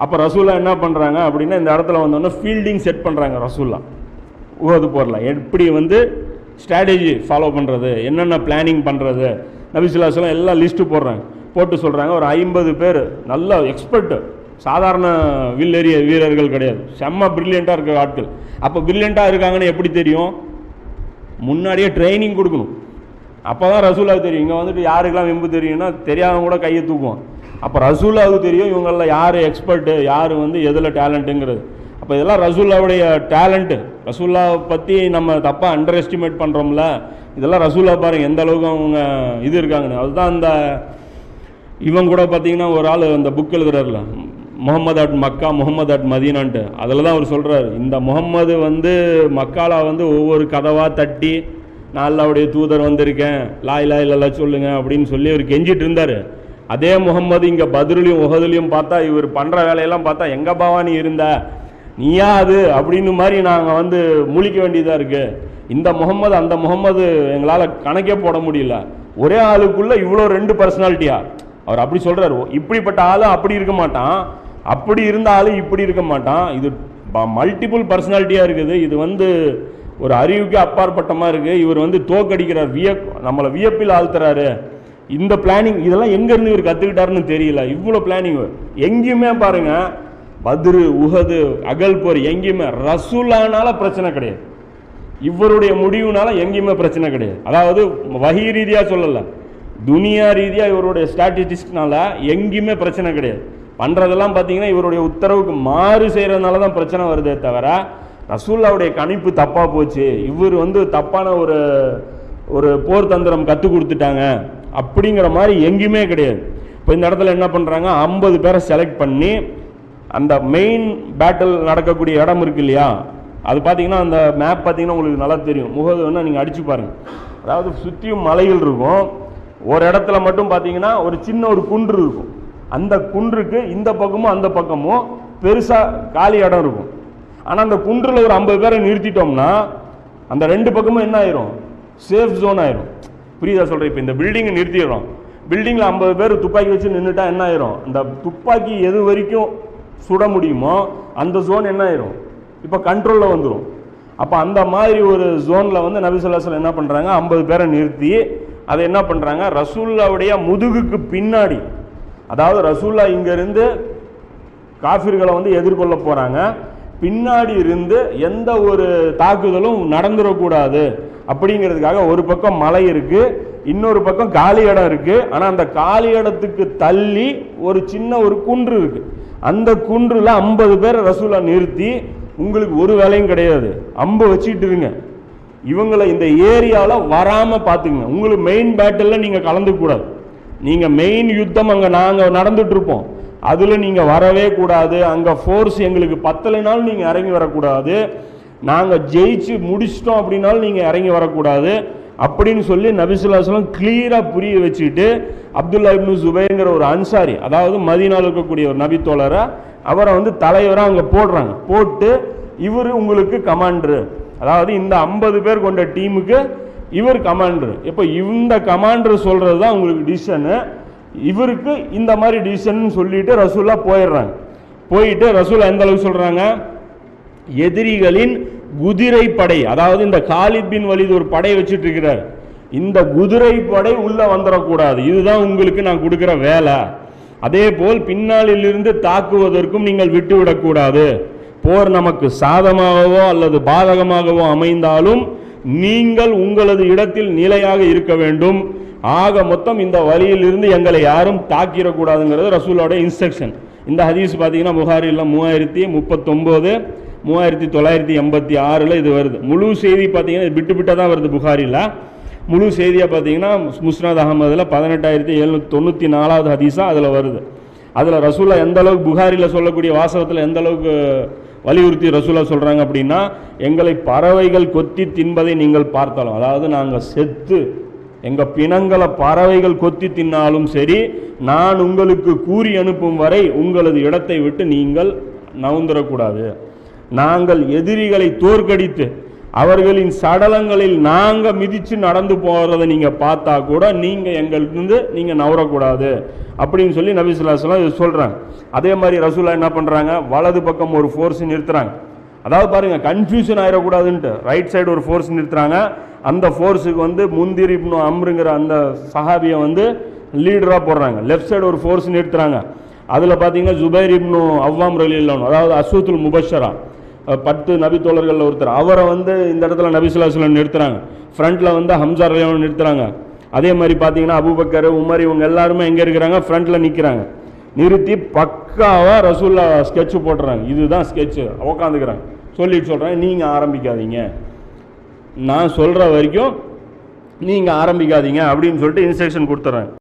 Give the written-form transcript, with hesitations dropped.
அப்போ ரசூல்லா என்ன பண்ணுறாங்க அப்படின்னா இந்த இடத்துல வந்தோன்னே ஃபீல்டிங் செட் பண்ணுறாங்க. ரசூல்லா உஹது போரில் எப்படி வந்து ஸ்ட்ராட்டஜி ஃபாலோ பண்ணுறது, என்னென்ன பிளானிங் பண்ணுறது, நபி ஸல்லல்லாஹு அலைஹி வஸல்லம் எல்லாம் லிஸ்ட்டு போடுறாங்க. போட்டு சொல்கிறாங்க ஒரு 50 பேர் நல்ல எக்ஸ்பர்ட்டு, சாதாரண வில்லெறிய வீரர்கள் கிடையாது, செம்ம பிரில்லியண்ட்டாக இருக்க ஆட்கள். அப்போ பிரில்லியண்ட்டாக இருக்காங்கன்னு எப்படி தெரியும்? முன்னாடியே ட்ரைனிங் கொடுக்கணும். அப்போ தான் ரசூலாவுக்கு தெரியும். இங்கே வந்துட்டு யாருக்கெல்லாம் வெம்பு தெரியும்னா தெரியாதவங்க கூட கையை தூக்குவோம். அப்போ ரசூலாவுக்கு தெரியும் இவங்களில் யார் எக்ஸ்பர்ட்டு, யார் வந்து எதில் டேலண்ட்டுங்கிறது. அப்போ இதெல்லாம் ரசூல்லாவுடைய டேலண்ட்டு. ரசூல்லாவை பற்றி நம்ம தப்பாக அண்டர் எஸ்டிமேட் பண்ணுறோம்ல, இதெல்லாம் ரசூல்லா பாருங்கள் எந்த அளவுக்கு அவங்க இது இருக்காங்கன்னு. அதுதான் அந்த இவங்க கூட பார்த்தீங்கன்னா ஒரு ஆள் அந்த புக் எழுதுறாருல, Muhammad at Mecca Muhammad at மதீனான்ட்டு, அதில் தான் அவர் சொல்கிறார், இந்த முகம்மது வந்து மக்காலா வந்து ஒவ்வொரு கதவாக தட்டி நான் அல்லாஹ்வுடைய தூதர் வந்திருக்கேன், லா இலாஹ இல்லல்லாஹ் சொல்லுங்க அப்படின்னு சொல்லி அவர் கெஞ்சிட்டு இருந்தார். அதே முகம்மது இங்கே பத்ருலையும் உஹதுலையும் பார்த்தா இவர் பண்ணுற வேலையெல்லாம் பார்த்தா எங்கே பாவானி இருந்த நீயா அது அப்படின்னு மாதிரி நாங்கள் வந்து முழிக்க வேண்டியதாக இருக்குது. இந்த முகம்மது அந்த முகம்மது எங்களால் கணக்கே போட முடியல, ஒரே ஆளுக்குள்ளே இவ்வளோ 2 பர்சனாலிட்டியா. அவர் அப்படி சொல்கிறார். இப்படிப்பட்ட ஆள் அப்படி இருக்க மாட்டான், அப்படி இருந்த ஆள் இப்படி இருக்க மாட்டான், இது மல்டிபிள் பர்சனாலிட்டியாக இருக்குது. இது வந்து ஒரு அறிவுக்கு அப்பாற்பட்டமாக இருக்குது. இவர் வந்து தோக்கடிக்கிறார், நம்மளை வியப்பில் ஆழ்த்துறாரு. இந்த பிளானிங் இதெல்லாம் எங்கேருந்து இவர் கற்றுக்கிட்டாருன்னு தெரியல. இவ்வளோ பிளானிங் எங்கேயுமே பாருங்கள், பத்ரு உஹது அகல் போர் எங்கேயுமே ரசூலானால பிரச்சனை கிடையாது, இவருடைய முடிவுனால எங்கேயுமே பிரச்சனை கிடையாது. அதாவது வஹி ரீதியாக சொல்லலை, துனியா ரீதியாக இவருடைய ஸ்ட்ராட்டஜிஸ்ட்னால எங்கேயுமே பிரச்சனை கிடையாது. பண்ணுறதெல்லாம் பார்த்தீங்கன்னா இவருடைய உத்தரவுக்கு மாறு செய்கிறதுனால தான் பிரச்சனை வருதே தவிர ரசூல்லாவுடைய கணிப்பு தப்பாக போச்சு, இவர் வந்து தப்பான ஒரு போர் தந்திரம் கற்றுக் கொடுத்துட்டாங்க அப்படிங்கிற மாதிரி எங்கேயுமே கிடையாது. இப்போ இந்த இடத்துல என்ன பண்ணுறாங்க, 50 பேரை செலக்ட் பண்ணி அந்த மெயின் பேட்டில் நடக்கக்கூடிய இடம் இருக்கு இல்லையா, அது பார்த்தீங்கன்னா அந்த மேப் பார்த்தீங்கன்னா உங்களுக்கு நல்லா தெரியும். முகது வேணால் நீங்கள் அடித்து பாருங்கள். அதாவது சுற்றியும் மலைகள் இருக்கும், ஒரு இடத்துல மட்டும் பார்த்தீங்கன்னா ஒரு சின்ன ஒரு குன்று இருக்கும். அந்த குன்றுக்கு இந்த பக்கமும் அந்த பக்கமும் பெருசாக காலி இடம் இருக்கும். ஆனால் அந்த குன்றில் ஒரு 50 பேரை நிறுத்திட்டோம்னா அந்த 2 பக்கமும் என்ன ஆயிரும், சேஃப் ஜோன் ஆயிரும். புரியுதா சொல்கிறேன்? இப்போ இந்த பில்டிங்கை நிறுத்திடுறோம், பில்டிங்கில் 50 பேர் துப்பாக்கி வச்சு நின்றுட்டா என்ன ஆயிரும், அந்த துப்பாக்கி எது வரைக்கும் சுட முடியுமோ அந்த ஜோன் என்ன ஆயிரும், இப்போ கண்ட்ரோலில் வந்துடும். அப்போ அந்த மாதிரி ஒரு ஜோனில் வந்து நபி ஸல்லல்லாஹு அலைஹி வஸல்லம் என்ன பண்ணுறாங்க, 50 பேரை நிறுத்தி அதை என்ன பண்ணுறாங்க, ரசூல்லாவுடைய முதுகுக்கு பின்னாடி, அதாவது ரசூல்லா இங்கேருந்து காஃபிர்களை வந்து எதிர்கொள்ள போகிறாங்க, பின்னாடி இருந்து எந்த ஒரு தாக்குதலும் நடந்துடக்கூடாது அப்படிங்கிறதுக்காக ஒரு பக்கம் மலை இருக்குது, இன்னொரு பக்கம் காலி இடம் இருக்குது. ஆனால் அந்த காலி இடத்துக்கு தள்ளி ஒரு சின்ன ஒரு குன்று இருக்குது. அந்த குன்றில் 50 பேரை ரசூலா நிறுத்தி, உங்களுக்கு ஒரு வேலையும் கிடையாது, அம்பு வச்சுக்கிட்டு இருங்க, இவங்களை இந்த ஏரியாவில் வராமல் பார்த்துக்குங்க, உங்களுக்கு மெயின் பேட்டிலில் நீங்கள் கலந்துக்கூடாது, நீங்கள் மெயின் யுத்தம் அங்கே நாங்கள் நடந்துகிட்ருப்போம் அதில் நீங்கள் வரவே கூடாது, அங்கே ஃபோர்ஸ் எங்களுக்கு பத்தலைனாலும் நீங்கள் இறங்கி வரக்கூடாது, நாங்கள் ஜெயிச்சு முடிச்சிட்டோம் அப்படின்னாலும் நீங்கள் இறங்கி வரக்கூடாது அப்படின்னு சொல்லி நபி ஸல்லல்லாஹு அலைஹி வஸல்லம் கிளியராக புரிய வச்சுக்கிட்டு, அப்துல்லா இப்னு ஜுபைர்ங்கிற ஒரு அன்சாரி, அதாவது மதீனாவில் இருக்கக்கூடிய ஒரு நபி தோழரை, அவரை வந்து தலைவராக அங்கே போடுறாங்க. போட்டு இவர் உங்களுக்கு கமாண்டரு, அதாவது இந்த 50 பேர் கொண்ட டீமுக்கு இவர் கமாண்டரு. இப்போ இந்த கமாண்டர் சொல்கிறது தான் உங்களுக்கு டிசிஷனு, இவருக்கு இந்த மாதிரி டிசிஷன் சொல்லிட்டு ரசூலா போயிடுறாங்க. போயிட்டு ரசூலா எந்த அளவுக்கு சொல்கிறாங்க, எதிரிகளின் குதிரை படை, அதாவது இந்த காலித் பின் வலித் ஒரு படை வச்சுட்டு இருக்கிறார், இந்த குதிரை படை உள்ள வந்துடக்கூடாது, இதுதான் உங்களுக்கு நான் கொடுக்குற வேலை. அதே போல் பின்னாளிலிருந்து தாக்குவதற்கும் நீங்கள் விட்டுவிடக்கூடாது, போர் நமக்கு சாதமாகவோ அல்லது பாதகமாகவோ அமைந்தாலும் நீங்கள் உங்களது இடத்தில் நிலையாக இருக்க வேண்டும். ஆக மொத்தம் இந்த வழியிலிருந்து எங்களை யாரும் தாக்கிடக்கூடாதுங்கிறது ரசூலோட இன்ஸ்ட்ரக்ஷன். இந்த ஹதீஸ் பார்த்தீங்கன்னா புகாரில் 3039 3986 இது வருது. முழு செய்தி பார்த்தீங்கன்னா விட்டு விட்டால் தான் வருது புகாரில். முழு செய்தியாக பார்த்தீங்கன்னா முஸ்னத் அஹமதில் 18794 ஹதீஸாக அதில் வருது. அதில் ரசூலா எந்த அளவுக்கு புகாரில் சொல்லக்கூடிய வாசகத்தில் எந்த அளவுக்கு வலியுறுத்தி ரசூலா சொல்கிறாங்க அப்படின்னா, எங்களை பறவைகள் கொத்தி தின்பதை நீங்கள் பார்த்தாலும், அதாவது நாங்கள் செத்து எங்கள் பிணங்களை பறவைகள் கொத்தி தின்னாலும் சரி, நான் உங்களுக்கு கூறி அனுப்பும் வரை உங்களது இடத்தை விட்டு நீங்கள் நவுந்துடக்கூடாது. நாங்கள் எதிரிகளை தோற்கடித்து அவர்களின் சடலங்களில் நாங்கள் மிதித்து நடந்து போகிறத நீங்கள் பார்த்தா கூட நீங்கள் எங்களுக்கு நீங்கள் நவரக்கூடாது அப்படின்னு சொல்லி நபி ஸல்லல்லாஹு அலைஹி வஸல்லம் சொல்கிறாங்க. அதே மாதிரி ரசூலா என்ன பண்ணுறாங்க, வலது பக்கம் ஒரு ஃபோர்ஸ் நிறுத்துறாங்க. அதாவது பாருங்கள், கன்ஃபியூஷன் ஆகிடக்கூடாதுன்ட்டு ரைட் சைடு ஒரு ஃபோர்ஸ் நிறுத்துறாங்க. அந்த ஃபோர்ஸுக்கு முந்திர் இப்னு அம்ருங்கிற அந்த சஹாபியை லீடராக போடுறாங்க. லெஃப்ட் சைடு ஒரு ஃபோர்ஸ் நிறுத்துறாங்க. அதில் பார்த்தீங்கன்னா ஜுபைர் இப்னு அவ்வாம் ரலியல்லாஹு அன்ஹு, அதாவது அஸ்வத்துல் முபஷரா 10 நபி தோழர்கள் ஒருத்தர், அவரை இந்த இடத்துல நபி ஸல்லல்லாஹு அலைஹி வஸல்லம் நிறுத்துறாங்க. ஃப்ரண்ட்டில் ஹம்சா ரலியல்லாஹு அன்ஹு நிறுத்துறாங்க. அதே மாதிரி பார்த்தீங்கன்னா அபூபக்கர், உமர் இவங்க எல்லாருமே எங்கே இருக்கிறாங்க, ஃப்ரண்ட்டில் நிற்கிறாங்க. நிறுத்தி பக்காவாக ரசூல்லா ஸ்கெட்சு போட்டுறாங்க. இதுதான் ஸ்கெட்சு, உக்காந்துக்கிறாங்க. சொல்லிட்டு சொல்கிறாங்க, நீங்கள் ஆரம்பிக்காதீங்க, நான் சொல்கிற வரைக்கும் நீங்கள் ஆரம்பிக்காதீங்க அப்படின்னு சொல்லிட்டு இன்ஸ்ட்ரக்ஷன் கொடுத்துட்றாங்க.